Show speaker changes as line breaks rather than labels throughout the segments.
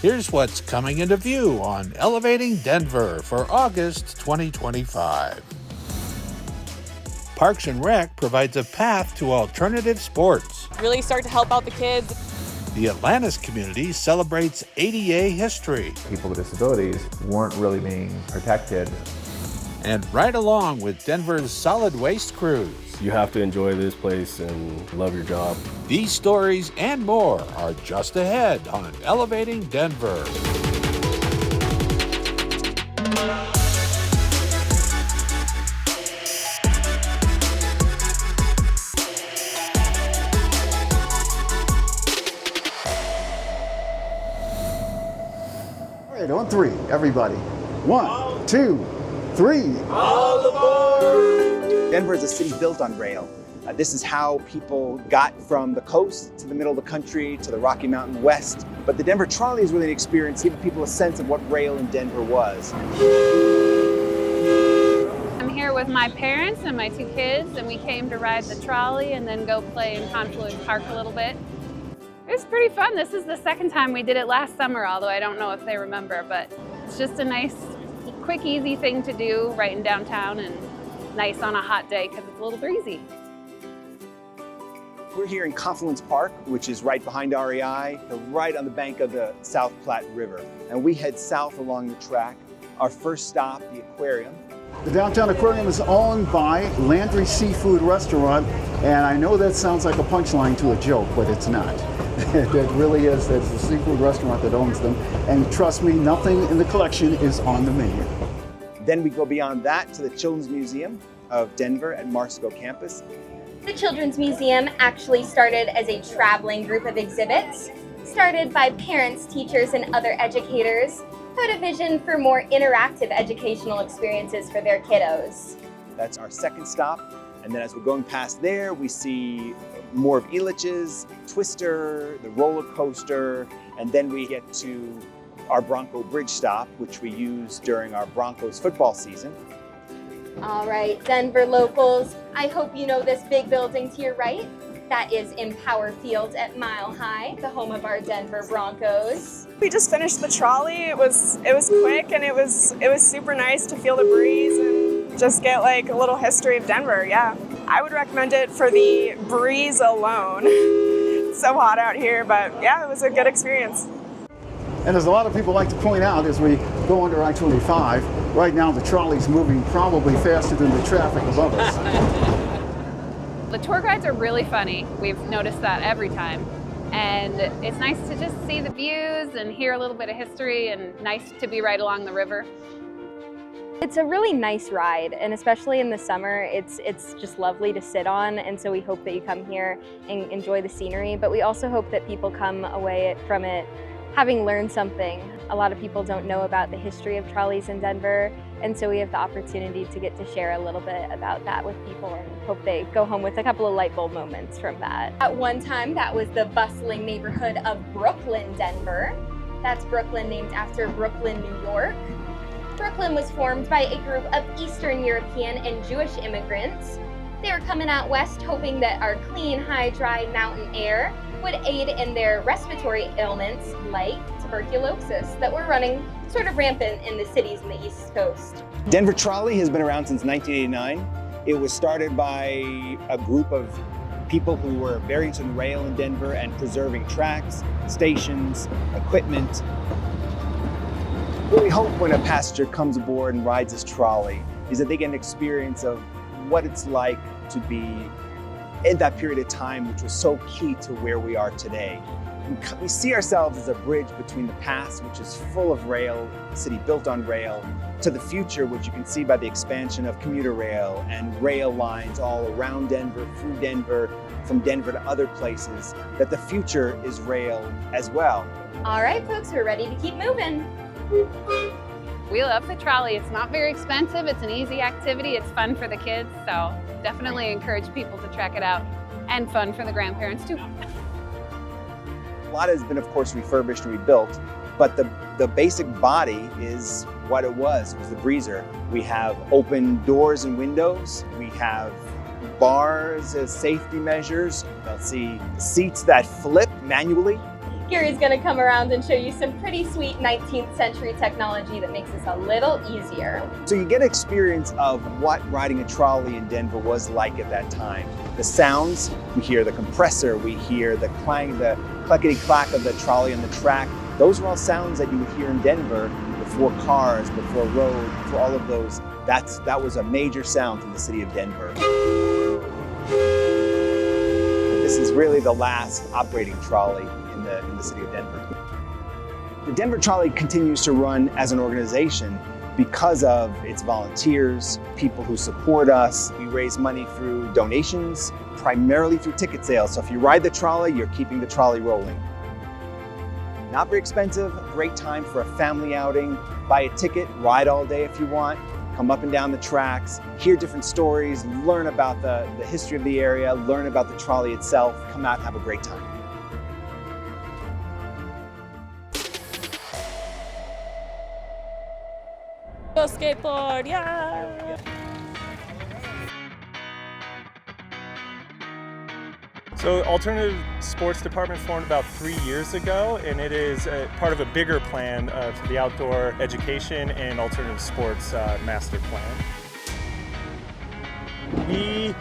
Here's what's coming into view on Elevating Denver for August 2025. Parks and Rec provides a path to alternative sports.
Really start to help out the kids.
The Atlantis community celebrates ADA history.
People with disabilities weren't really being protected.
And right along with Denver's solid waste crews.
You have to enjoy this place and love your job.
These stories and more are just ahead on Elevating Denver.
All right, on three, everybody. 1, 2, 3.
All aboard! Denver is a city built on rail. This is how people got from the coast to the middle of the country to the Rocky Mountain West. But the Denver Trolley is really an experience, giving people a sense of what rail in Denver was.
I'm here with my parents and my 2 kids, and we came to ride the trolley and then go play in Confluence Park a little bit. It was pretty fun. This is the second time we did it last summer, although I don't know if they remember, but it's just a nice, quick, easy thing to do right in downtown and nice on a hot day because it's a little breezy.
We're here in Confluence Park, which is right behind REI, right on the bank of the South Platte River. And we head south along the track. Our first stop, the aquarium.
The Downtown Aquarium is owned by Landry Seafood Restaurant, and I know that sounds like a punchline to a joke, but it's not. It really is. It's the seafood restaurant that owns them, and trust me, nothing in the collection is on the menu.
Then we go beyond that to the Children's Museum of Denver at Marsco campus.
The Children's Museum actually started as a traveling group of exhibits, started by parents, teachers, and other educators who had a vision for more interactive educational experiences for their kiddos.
That's our second stop. And then as we're going past there, we see more of Elitch's, Twister, the roller coaster, and then we get to our Bronco Bridge stop, which we use during our Broncos football season.
All right, Denver locals, I hope you know this big building to your right. That is Empower Field at Mile High, the home of our Denver Broncos.
We just finished the trolley. It was quick and it was super nice to feel the breeze and just get like a little history of Denver. Yeah, I would recommend it for the breeze alone. It's so hot out here, but yeah, it was a good experience.
And as a lot of people like to point out as we go under I-25, right now the trolley's moving probably faster than the traffic above us.
The tour guides are really funny. We've noticed that every time. And it's nice to just see the views and hear a little bit of history, and nice to be right along the river.
It's a really nice ride, and especially in the summer, it's just lovely to sit on, and so we hope that you come here and enjoy the scenery, but we also hope that people come away from it having learned something. A lot of people don't know about the history of trolleys in Denver, and so we have the opportunity to get to share a little bit about that with people, and hope they go home with a couple of light bulb moments from that. At one time, that was the bustling neighborhood of Brooklyn, Denver. That's Brooklyn named after Brooklyn, New York. Brooklyn was formed by a group of Eastern European and Jewish immigrants. They were coming out west hoping that our clean, high, dry mountain air would aid in their respiratory ailments like tuberculosis that were running sort of rampant in the cities in the East Coast.
Denver Trolley has been around since 1989. It was started by a group of people who were very interested in rail in Denver and preserving tracks, stations, equipment. What we hope when a passenger comes aboard and rides this trolley is that they get an experience of what it's like to be in that period of time, which was so key to where we are today. We see ourselves as a bridge between the past, which is full of rail, a city built on rail, to the future, which you can see by the expansion of commuter rail and rail lines all around Denver, through Denver, from Denver to other places, that the future is rail as well.
All right, folks, we're ready to keep moving.
We love the trolley. It's not very expensive. It's an easy activity. It's fun for the kids. So definitely encourage people to check it out, and fun for the grandparents too.
A lot has been, of course, refurbished and rebuilt, but the basic body is what it was the breezer. We have open doors and windows. We have bars as safety measures. You'll see seats that flip manually.
Gary's going to come around and show you some pretty sweet 19th century technology that makes this a little easier.
So you get experience of what riding a trolley in Denver was like at that time. The sounds, we hear the compressor, we hear the clang, the clickety-clack of the trolley on the track. Those were all sounds that you would hear in Denver before cars, before road, before all of those. That was a major sound in the city of Denver. This is really the last operating trolley in the city of Denver. The Denver Trolley continues to run as an organization because of its volunteers, people who support us. We raise money through donations, primarily through ticket sales. So if you ride the trolley, you're keeping the trolley rolling. Not very expensive, great time for a family outing. Buy a ticket, ride all day if you want, come up and down the tracks, hear different stories, learn about the history of the area, learn about the trolley itself, come out and have a great time.
Go skateboard, yeah!
So Alternative Sports Department formed about 3 years ago, and it is part of a bigger plan for the outdoor education and alternative sports master plan. We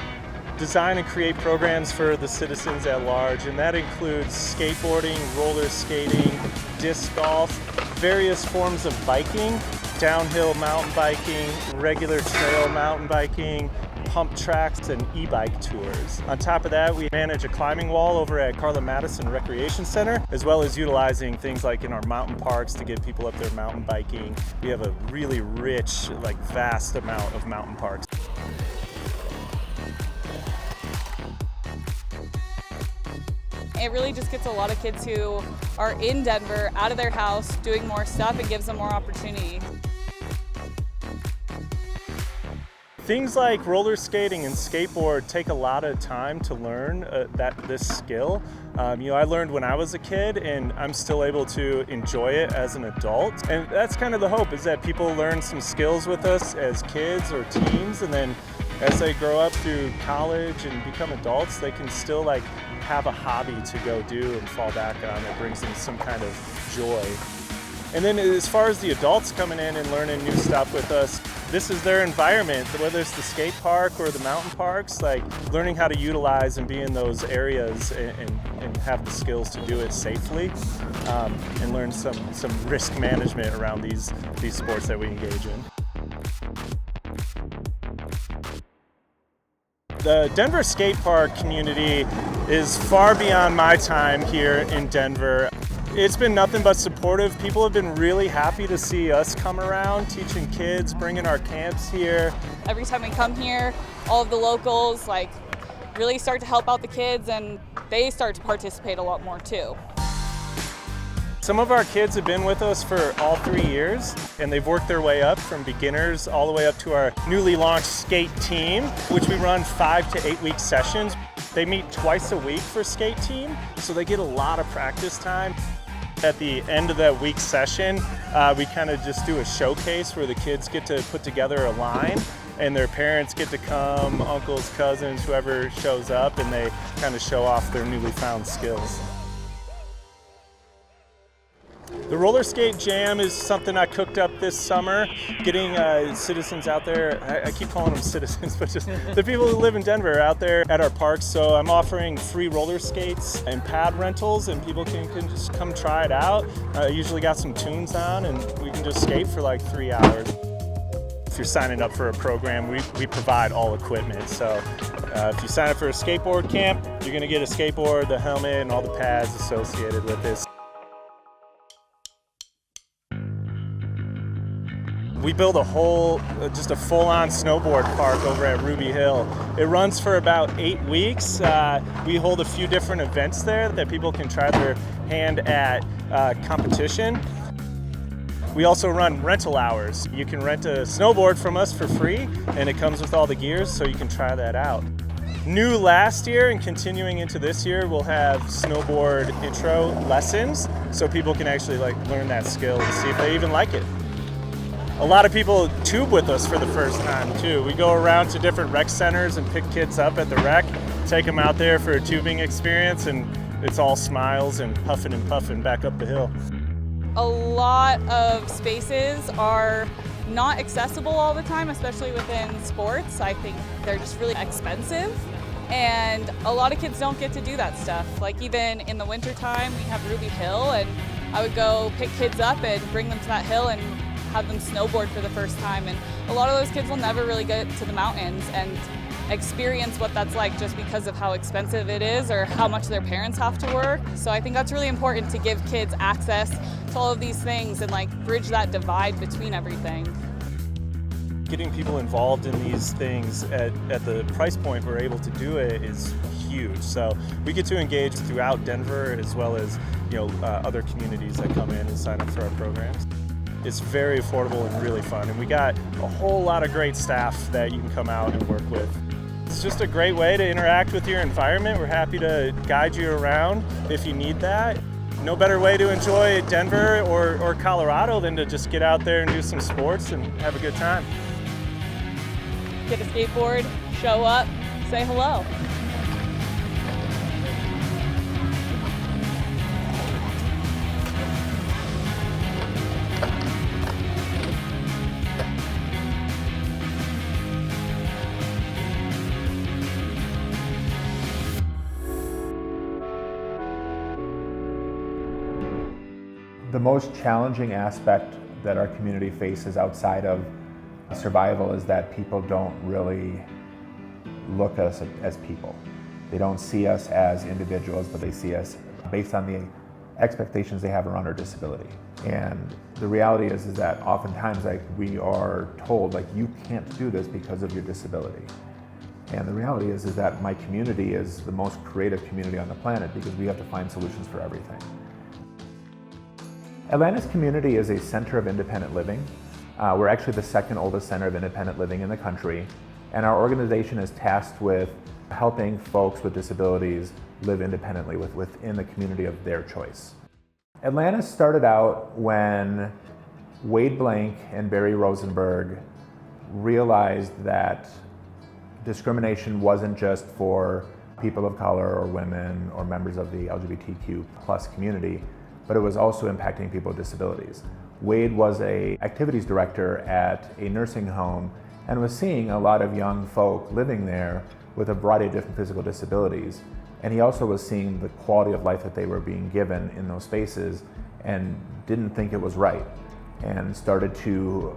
design and create programs for the citizens at large, and that includes skateboarding, roller skating, disc golf, various forms of biking, downhill mountain biking, regular trail mountain biking, pump tracks, and e-bike tours. On top of that, we manage a climbing wall over at Carla Madison Recreation Center, as well as utilizing things like in our mountain parks to get people up there mountain biking. We have a really rich, vast amount of mountain parks.
It really just gets a lot of kids who are in Denver out of their house doing more stuff and gives them more opportunity.
Things like roller skating and skateboard take a lot of time to learn this skill. I learned when I was a kid, and I'm still able to enjoy it as an adult. And that's kind of the hope, is that people learn some skills with us as kids or teens, and then as they grow up through college and become adults, they can still have a hobby to go do and fall back on that brings them some kind of joy. And then as far as the adults coming in and learning new stuff with us, this is their environment, whether it's the skate park or the mountain parks, learning how to utilize and be in those areas and have the skills to do it safely, and learn some risk management around these sports that we engage in. The Denver skate park community is far beyond my time here in Denver. It's been nothing but supportive. People have been really happy to see us come around, teaching kids, bringing our camps here.
Every time we come here, all of the locals really start to help out the kids, and they start to participate a lot more too.
Some of our kids have been with us for all 3 years, and they've worked their way up from beginners all the way up to our newly launched skate team, which we run 5 to 8 week sessions. They meet twice a week for skate team, so they get a lot of practice time. At the end of that week session, we kind of just do a showcase where the kids get to put together a line, and their parents get to come, uncles, cousins, whoever shows up, and they kind of show off their newly found skills. The Roller Skate Jam is something I cooked up this summer, getting citizens out there. I keep calling them citizens, but just the people who live in Denver out there at our parks. So I'm offering free roller skates and pad rentals, and people can just come try it out. I usually got some tunes on, and we can just skate for 3 hours. If you're signing up for a program, we provide all equipment. So if you sign up for a skateboard camp, you're gonna get a skateboard, the helmet, and all the pads associated with this. We build just a full-on snowboard park over at Ruby Hill. It runs for about 8 weeks. We hold a few different events there that people can try their hand at competition. We also run rental hours. You can rent a snowboard from us for free, and it comes with all the gears, so you can try that out. New last year and continuing into this year, we'll have snowboard intro lessons, so people can actually learn that skill and see if they even like it. A lot of people tube with us for the first time too. We go around to different rec centers and pick kids up at the rec, take them out there for a tubing experience, and it's all smiles and puffing back up the hill.
A lot of spaces are not accessible all the time, especially within sports. I think they're just really expensive, and a lot of kids don't get to do that stuff. Like even in the wintertime, we have Ruby Hill, and I would go pick kids up and bring them to that hill and have them snowboard for the first time. And a lot of those kids will never really get to the mountains and experience what that's like just because of how expensive it is or how much their parents have to work. So I think that's really important to give kids access to all of these things and like bridge that divide between everything.
Getting people involved in these things at the price point we're able to do it is huge. So we get to engage throughout Denver as well as other communities that come in and sign up for our programs. It's very affordable and really fun, and we got a whole lot of great staff that you can come out and work with. It's just a great way to interact with your environment. We're happy to guide you around if you need that. No better way to enjoy Denver or Colorado than to just get out there and do some sports and have a good time.
Get a skateboard, show up, say hello.
The most challenging aspect that our community faces outside of survival is that people don't really look at us as people. They don't see us as individuals, but they see us based on the expectations they have around our disability. And the reality is that oftentimes we are told you can't do this because of your disability. And the reality is that my community is the most creative community on the planet because we have to find solutions for everything. Atlantis Community is a center of independent living. We're actually the second oldest center of independent living in the country, and our organization is tasked with helping folks with disabilities live independently within the community of their choice. Atlantis started out when Wade Blank and Barry Rosenberg realized that discrimination wasn't just for people of color or women or members of the LGBTQ+ community, but it was also impacting people with disabilities. Wade was an activities director at a nursing home and was seeing a lot of young folk living there with a variety of different physical disabilities. And he also was seeing the quality of life that they were being given in those spaces and didn't think it was right, and started to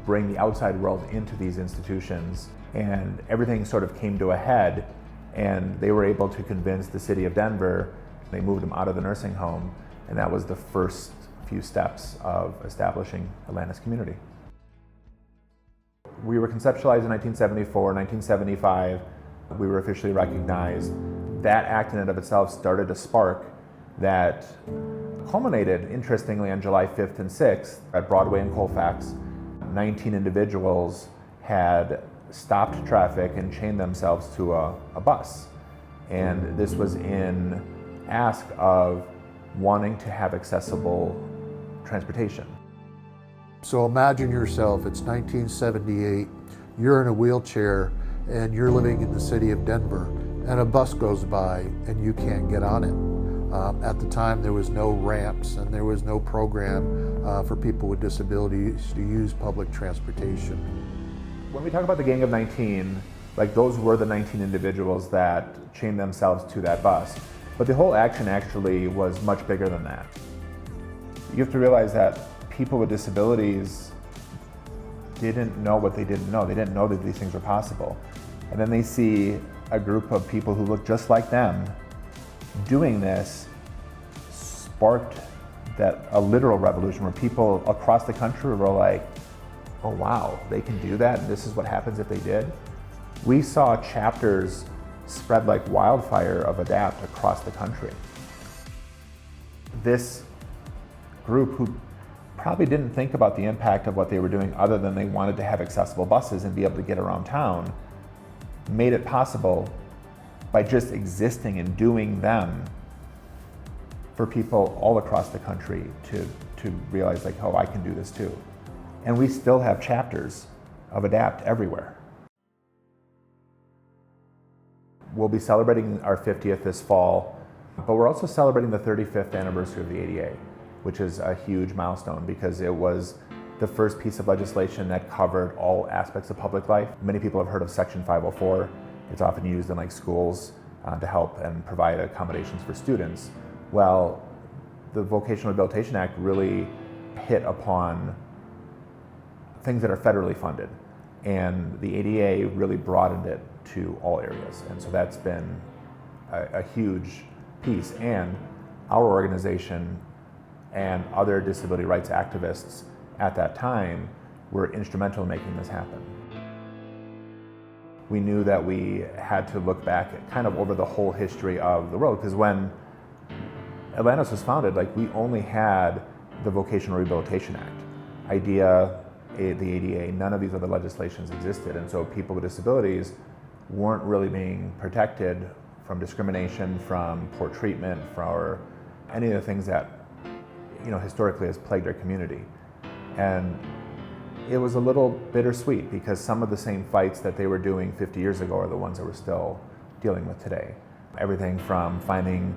bring the outside world into these institutions. And everything sort of came to a head, and they were able to convince the city of Denver. They moved him out of the nursing home. And that was the first few steps of establishing Atlantis Community. We were conceptualized in 1974, 1975, we were officially recognized. That act in and of itself started a spark that culminated, interestingly, on July 5th and 6th at Broadway and Colfax. 19 individuals had stopped traffic and chained themselves to a bus. And this was in ask of wanting to have accessible transportation.
So imagine yourself, it's 1978, you're in a wheelchair and you're living in the city of Denver, and a bus goes by and you can't get on it. At the time there was no ramps and there was no program for people with disabilities to use public transportation.
When we talk about the Gang of 19, those were the 19 individuals that chained themselves to that bus. But the whole action actually was much bigger than that. You have to realize that people with disabilities didn't know what they didn't know. They didn't know that these things were possible. And then they see a group of people who look just like them doing this, sparked a literal revolution where people across the country were like, oh wow, they can do that, and this is what happens if they did. We saw chapters spread like wildfire of ADAPT across the country. This group, who probably didn't think about the impact of what they were doing other than they wanted to have accessible buses and be able to get around town, made it possible by just existing and doing them for people all across the country to realize oh, I can do this too. And we still have chapters of ADAPT everywhere. We'll be celebrating our 50th this fall But we're also celebrating the 35th anniversary of the ADA, which is a huge milestone because it was the first piece of legislation that covered all aspects of public life. Many people have heard of Section 504. It's often used in like schools to help and provide accommodations for students. Well, the Vocational Rehabilitation Act really hit upon things that are federally funded, and the ADA really broadened it to all areas. And so that's been a huge piece. And our organization and other disability rights activists at that time were instrumental in making this happen. We knew that we had to look back kind of over the whole history of the world, because when Atlantis was founded, like, we only had the Vocational Rehabilitation Act, IDEA, the ADA, none of these other legislations existed. And so people with disabilities weren't really being protected from discrimination, from poor treatment, for any of the things that, you know, historically has plagued our community. And it was a little bittersweet because some of the same fights that they were doing 50 years ago are the ones that we're still dealing with today. Everything from finding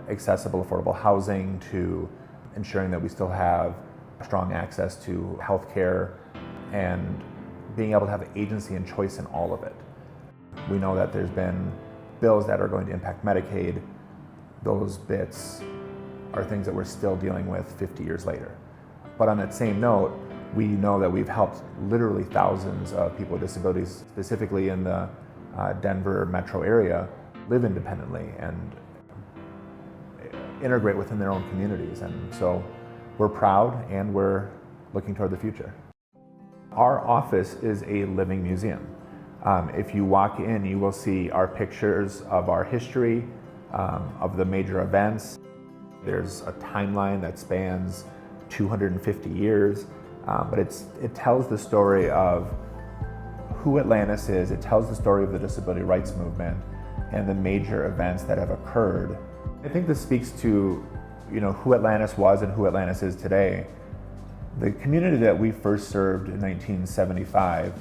accessible, affordable housing to ensuring that we still have strong access to health care and being able to have agency and choice in all of it. We know that there's been bills that are going to impact Medicaid. Those bits are things that we're still dealing with 50 years later. But on that same note, we know that we've helped literally thousands of people with disabilities, specifically in the Denver metro area, live independently and integrate within their own communities. And so we're proud and we're looking toward the future. Our office is a living museum. If you walk in, you will see our pictures of our history, of the major events. There's a timeline that spans 250 years, but it tells the story of who Atlantis is. It tells the story of the disability rights movement and the major events that have occurred. I think this speaks to, you know, who Atlantis was and who Atlantis is today. The community that we first served in 1975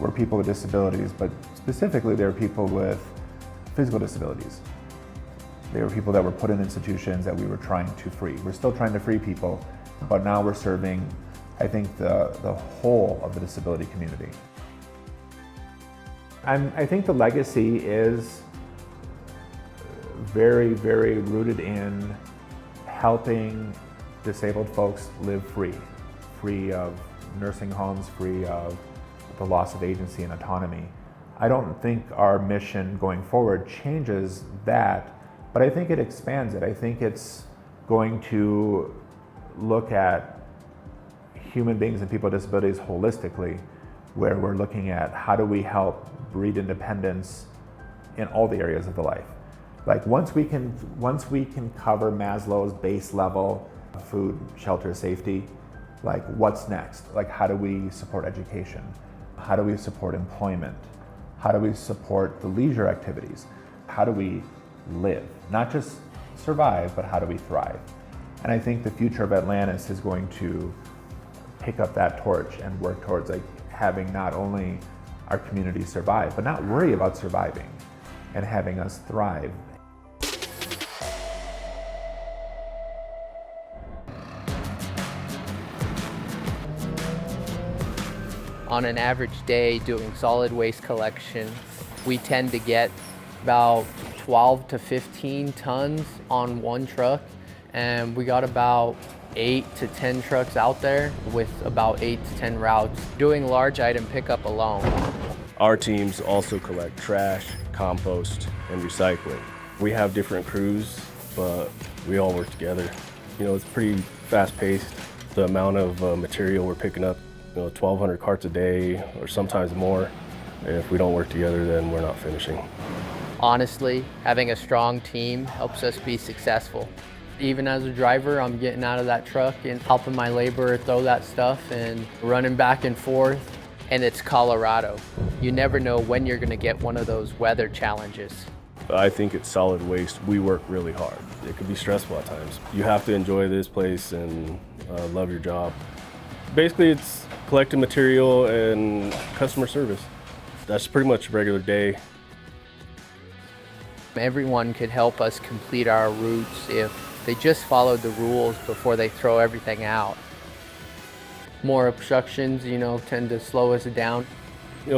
were people with disabilities, but specifically they were people with physical disabilities. They were people that were put in institutions that we were trying to free. We're still trying to free people, but now we're serving, I think, the whole of the disability community. I think the legacy is very, very rooted in helping disabled folks live free of nursing homes, free of the loss of agency and autonomy. I don't think our mission going forward changes that, but I think it expands it. I think it's going to look at human beings and people with disabilities holistically, where we're looking at how do we help breed independence in all the areas of the life. Like once we can cover Maslow's base level of food, shelter, safety, like what's next? Like how do we support education? How do we support employment? How do we support the leisure activities? How do we live? Not just survive, but how do we thrive? And I think the future of Atlantis is going to pick up that torch and work towards like having not only our community survive, but not worry about surviving and having us thrive.
On an average day doing solid waste collection, we tend to get about 12 to 15 tons on one truck, and we got about 8 to 10 trucks out there with about 8 to 10 routes doing large item pickup alone.
Our teams also collect trash, compost, and recycling. We have different crews, but we all work together. You know, it's pretty fast-paced. The amount of material we're picking up, 1,200 carts a day or sometimes more. And if we don't work together, then we're not finishing.
Honestly, having a strong team helps us be successful. Even as a driver, I'm getting out of that truck and helping my laborer throw that stuff and running back and forth. And it's Colorado. You never know when you're gonna get one of those weather challenges.
I think it's solid waste. We work really hard. It can be stressful at times. You have to enjoy this place and love your job. Basically, it's collecting material and customer service. That's pretty much a regular day.
Everyone could help us complete our routes if they just followed the rules before they throw everything out. More obstructions, tend to slow us down.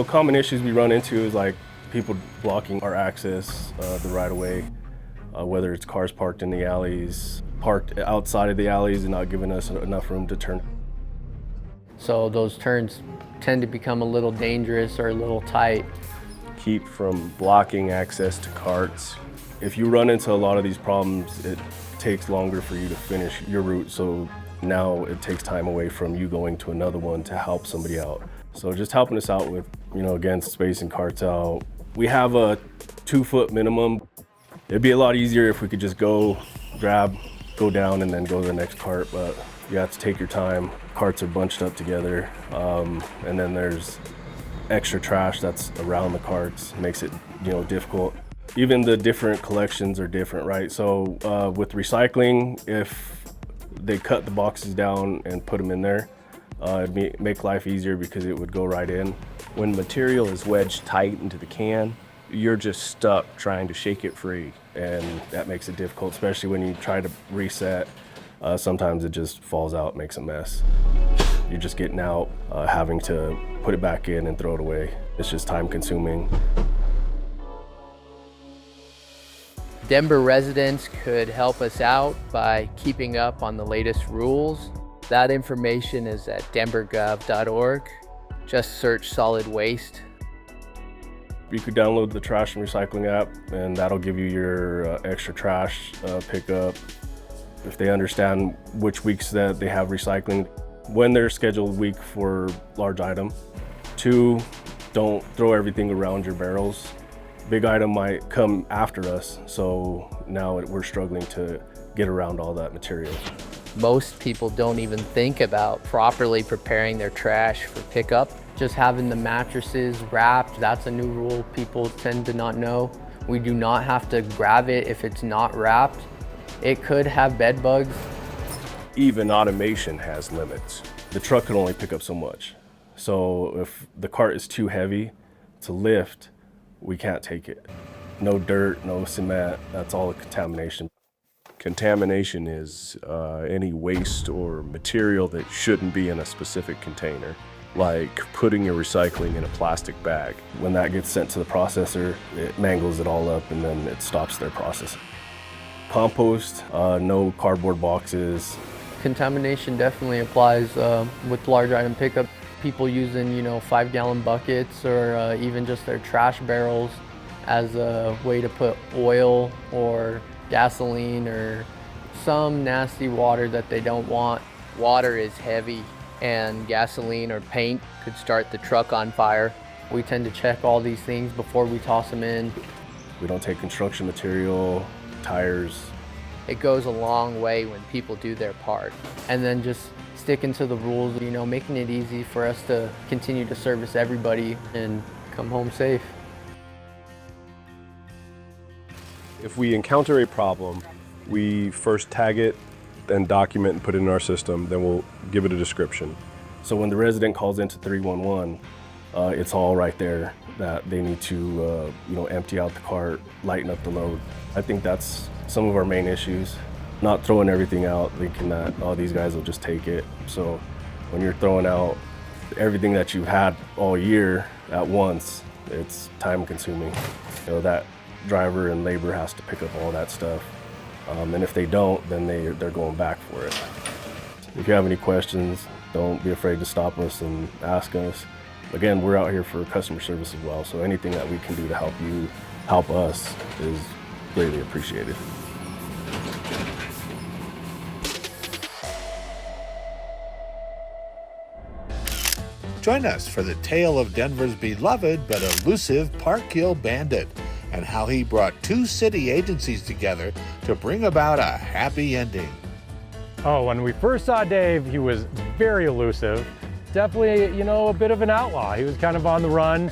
Common issues we run into is like people blocking our access, the right of way, whether it's cars parked in the alleys, parked outside of the alleys and not giving us enough room to turn.
So those turns tend to become a little dangerous or a little tight.
Keep from blocking access to carts. If you run into a lot of these problems, it takes longer for you to finish your route, so now it takes time away from you going to another one to help somebody out. So just helping us out with, again, spacing carts out. We have a 2-foot minimum. It'd be a lot easier if we could just go, grab, go down, and then go to the next cart, but you have to take your time. Carts are bunched up together, and then there's extra trash that's around the carts, makes it difficult. Even the different collections are different, right? So with recycling, if they cut the boxes down and put them in there, it'd make life easier because it would go right in.
When material is wedged tight into the can, you're just stuck trying to shake it free.
And that makes it difficult, especially when you try to reset. Sometimes it just falls out, makes a mess. You're just getting out, having to put it back in and throw it away. It's just time consuming.
Denver residents could help us out by keeping up on the latest rules. That information is at denvergov.org. Just search solid waste.
You could download the trash and recycling app, and that'll give you your extra trash pickup. If they understand which weeks that they have recycling, when they're scheduled week for large item. 2, don't throw everything around your barrels. Big item might come after us, so now we're struggling to get around all that material.
Most people don't even think about properly preparing their trash for pickup. Just having the mattresses wrapped, that's a new rule people tend to not know. We do not have to grab it if it's not wrapped. It could have bed bugs.
Even automation has limits. The truck can only pick up so much. So if the cart is too heavy to lift, we can't take it. No dirt, no cement, that's all contamination.
Contamination is any waste or material that shouldn't be in a specific container, like putting your recycling in a plastic bag.
When that gets sent to the processor, it mangles it all up and then it stops their process. Compost, no cardboard boxes.
Contamination definitely applies with large item pickup. People using, 5-gallon buckets or even just their trash barrels as a way to put oil or gasoline or some nasty water that they don't want. Water is heavy and gasoline or paint could start the truck on fire. We tend to check all these things before we toss them in.
We don't take construction material, tires.
It goes a long way when people do their part. And then just sticking to the rules, making it easy for us to continue to service everybody and come home safe.
If we encounter a problem, we first tag it, then document and put it in our system, then we'll give it a description.
So when the resident calls into 311, it's all right there that they need to empty out the cart, lighten up the load. I think that's some of our main issues. Not throwing everything out, thinking that, these guys will just take it. So when you're throwing out everything that you've had all year at once, it's time consuming. That driver and labor has to pick up all that stuff. And if they don't, then they're going back for it. If you have any questions, don't be afraid to stop us and ask us. Again, we're out here for customer service as well, so anything that we can do to help you, help us, is greatly appreciated.
Join us for the tale of Denver's beloved but elusive Parkhill Bandit and how he brought 2 city agencies together to bring about a happy ending.
Oh, when we first saw Dave, he was very elusive. Definitely, a bit of an outlaw. He was kind of on the run.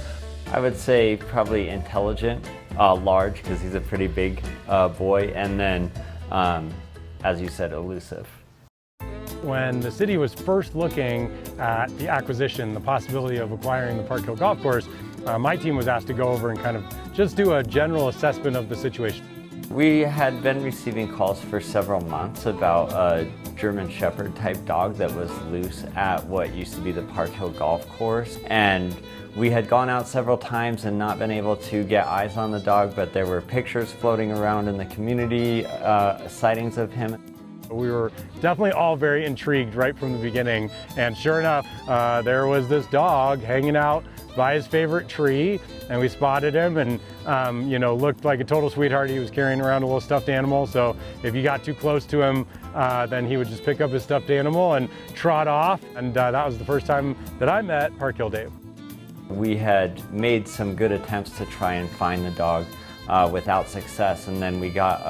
I would say probably intelligent, large, because he's a pretty big boy, and then, as you said, elusive.
When the city was first looking at the acquisition, the possibility of acquiring the Parkhill Golf Course, my team was asked to go over and kind of just do a general assessment of the situation.
We had been receiving calls for several months about a German Shepherd type dog that was loose at what used to be the Park Hill Golf Course. And we had gone out several times and not been able to get eyes on the dog, but there were pictures floating around in the community, sightings of him.
We were definitely all very intrigued right from the beginning, and sure enough, there was this dog hanging out by his favorite tree, and we spotted him, and you know, looked like a total sweetheart. He was carrying around a little stuffed animal, so if you got too close to him, then he would just pick up his stuffed animal and trot off, and that was the first time that I met Park Hill Dave.
We had made some good attempts to try and find the dog without success, and then we got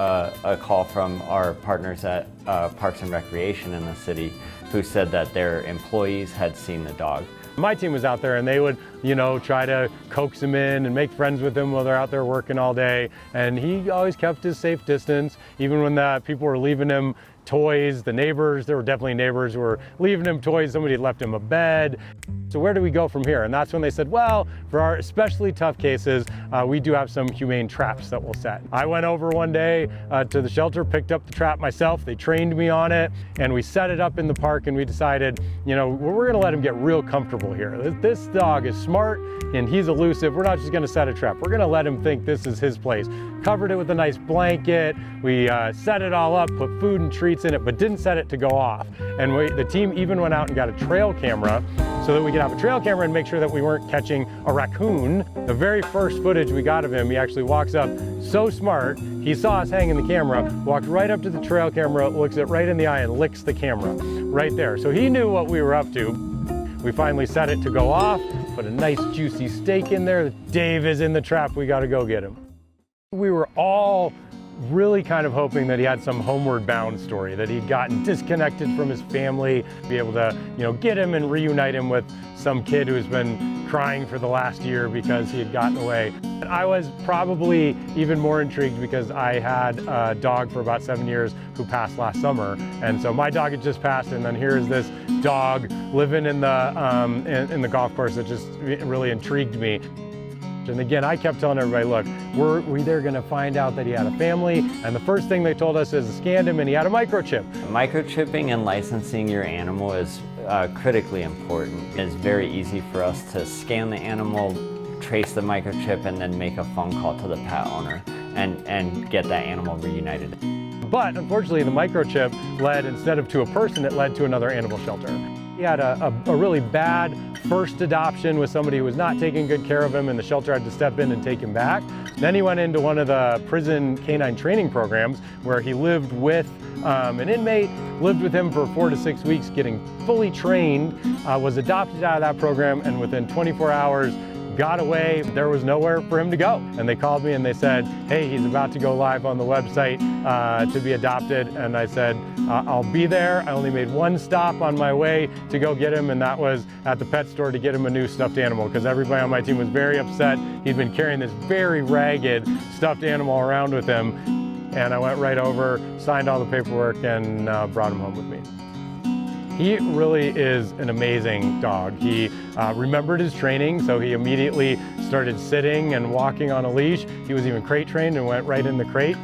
a call from our partners at Parks and Recreation in the city who said that their employees had seen the dog.
My team was out there and they would, you know, try to coax him in and make friends with him while they're out there working all day, and he always kept his safe distance. Even when the people were leaving him toys, the neighbors, there were definitely neighbors who were leaving him toys, somebody had left him a bed. So where do we go from here? And that's when they said, well, for our especially tough cases, we do have some humane traps that we'll set. I went over one day to the shelter, picked up the trap myself, they trained me on it, and we set it up in the park, and we decided, you know, we're gonna let him get real comfortable here. This dog is smart and he's elusive. We're not just gonna set a trap, we're gonna let him think this is his place. Covered it with a nice blanket, we set it all up, put food and treats in it, but didn't set it to go off. And the team even went out and got a trail camera so that we could have a trail camera and make sure that we weren't catching a raccoon. The very first footage we got of him, he actually walks up so smart, he saw us hanging the camera, walked right up to the trail camera, looks it right in the eye and licks the camera right there. So he knew what we were up to. We finally set it to go off, put a nice juicy steak in there. Dave is in the trap, we gotta go get him. We were all really kind of hoping that he had some homeward bound story, that he'd gotten disconnected from his family, be able to, you know, get him and reunite him with some kid who's been crying for the last year because he had gotten away. And I was probably even more intrigued because I had a dog for about 7 years who passed last summer. And so my dog had just passed, and then here's this dog living in the golf course that just really intrigued me. And again, I kept telling everybody, look, we're either going to find out that he had a family, and the first thing they told us is scanned him and he had a microchip.
Microchipping and licensing your animal is critically important. It's very easy for us to scan the animal, trace the microchip, and then make a phone call to the pet owner and get that animal reunited.
But unfortunately, the microchip led, instead of to a person, it led to another animal shelter. He had a really bad first adoption with somebody who was not taking good care of him, and the shelter had to step in and take him back. Then he went into one of the prison canine training programs where he lived with an inmate, lived with him for 4 to 6 weeks, getting fully trained, was adopted out of that program, and within 24 hours, got away. There was nowhere for him to go. And they called me and they said, hey, he's about to go live on the website to be adopted. And I said, I'll be there. I only made one stop on my way to go get him, and that was at the pet store to get him a new stuffed animal, because everybody on my team was very upset. He'd been carrying this very ragged stuffed animal around with him. And I went right over, signed all the paperwork, and brought him home with me. He really is an amazing dog. He remembered his training, so he immediately started sitting and walking on a leash. He was even crate trained and went right in the crate.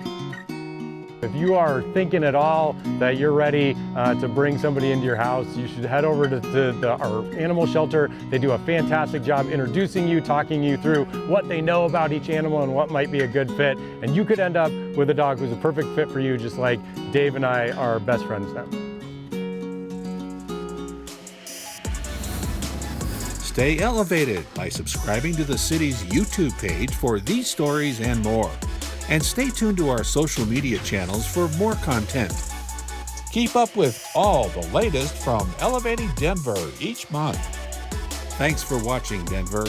If you are thinking at all that you're ready to bring somebody into your house, you should head over to our animal shelter. They do a fantastic job introducing you, talking you through what they know about each animal and what might be a good fit. And you could end up with a dog who's a perfect fit for you, just like Dave and I are best friends now.
Stay elevated by subscribing to the city's YouTube page for these stories and more. And stay tuned to our social media channels for more content. Keep up with all the latest from Elevating Denver each month. Thanks for watching, Denver.